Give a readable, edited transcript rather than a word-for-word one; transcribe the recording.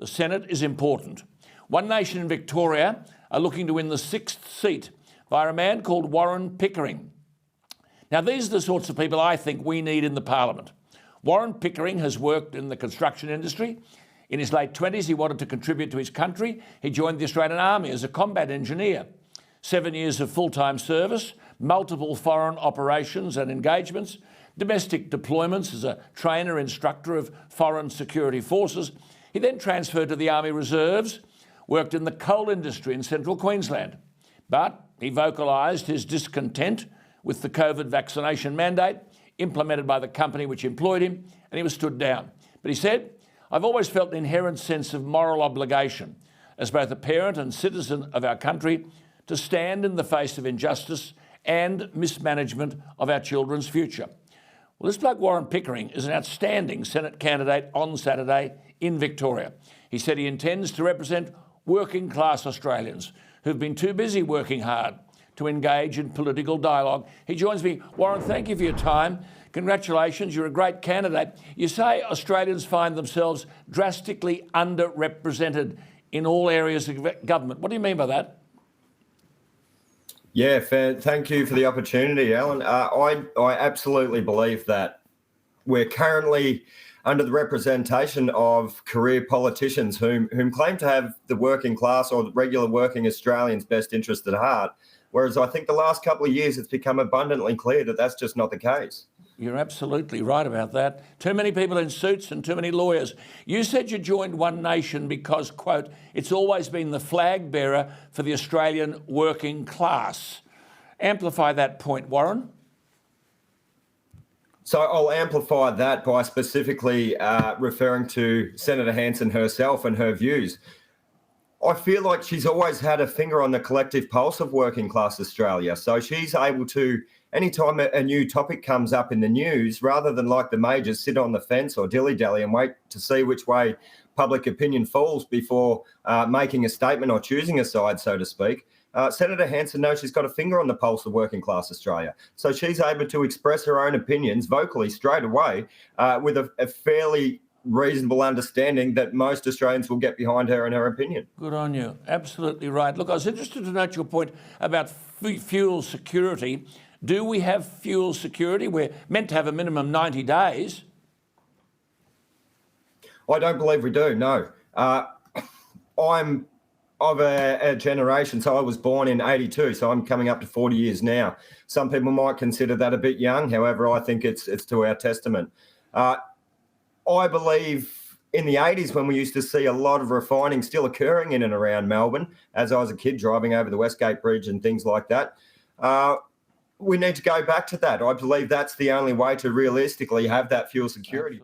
The Senate is important. One Nation in Victoria are looking to win the 6th seat via a man called Warren Pickering. Now, these are the sorts of people I think we need in the parliament. Warren Pickering has worked in the construction industry. In his late 20s, he wanted to contribute to his country. He joined the Australian Army as a combat engineer. 7 years of full-time service, multiple foreign operations and engagements, domestic deployments as a trainer instructor of foreign security forces. He then transferred to the Army Reserves, worked in the coal industry in central Queensland. But he vocalised his discontent with the COVID vaccination mandate implemented by the company which employed him, and he was stood down. But he said, "I've always felt an inherent sense of moral obligation as both a parent and citizen of our country to stand in the face of injustice and mismanagement of our children's future." Well, this bloke Warren Pickering is an outstanding Senate candidate on Saturday in Victoria. He said he intends to represent working class Australians who've been too busy working hard to engage in political dialogue. He joins me. Warren, thank you for your time. Congratulations, you're a great candidate. You say Australians find themselves drastically underrepresented in all areas of government. What do you mean by that? Yeah, fair. Thank you for the opportunity, Alan. I absolutely believe that we're currently under the representation of career politicians whom claim to have the working class or the regular working Australians' best interest at heart, whereas I think the last couple of years it's become abundantly clear that that's just not the case. You're absolutely right about that. Too many people in suits and too many lawyers. You said you joined One Nation because, quote, "it's always been the flag bearer for the Australian working class." Amplify that point, Warren. So I'll amplify that by specifically referring to Senator Hanson herself and her views. I feel like she's always had a finger on the collective pulse of working class Australia. So she's able to, anytime a new topic comes up in the news, rather than like the majors sit on the fence or dilly-dally and wait to see which way public opinion falls before making a statement or choosing a side, so to speak, Senator Hanson knows she's got a finger on the pulse of working class Australia. So she's able to express her own opinions vocally straight away with a fairly reasonable understanding that most Australians will get behind her and her opinion. Good on you. Absolutely right. Look, I was interested to note your point about fuel security. Do we have fuel security? We're meant to have a minimum 90 days. I don't believe we do, no. I'm of a generation, so I was born in 82, so I'm coming up to 40 years now. Some people might consider that a bit young. However, I think it's to our testament. I believe in the 80s, when we used to see a lot of refining still occurring in and around Melbourne, as I was a kid driving over the Westgate Bridge and things like that, we need to go back to that. I believe that's the only way to realistically have that fuel security.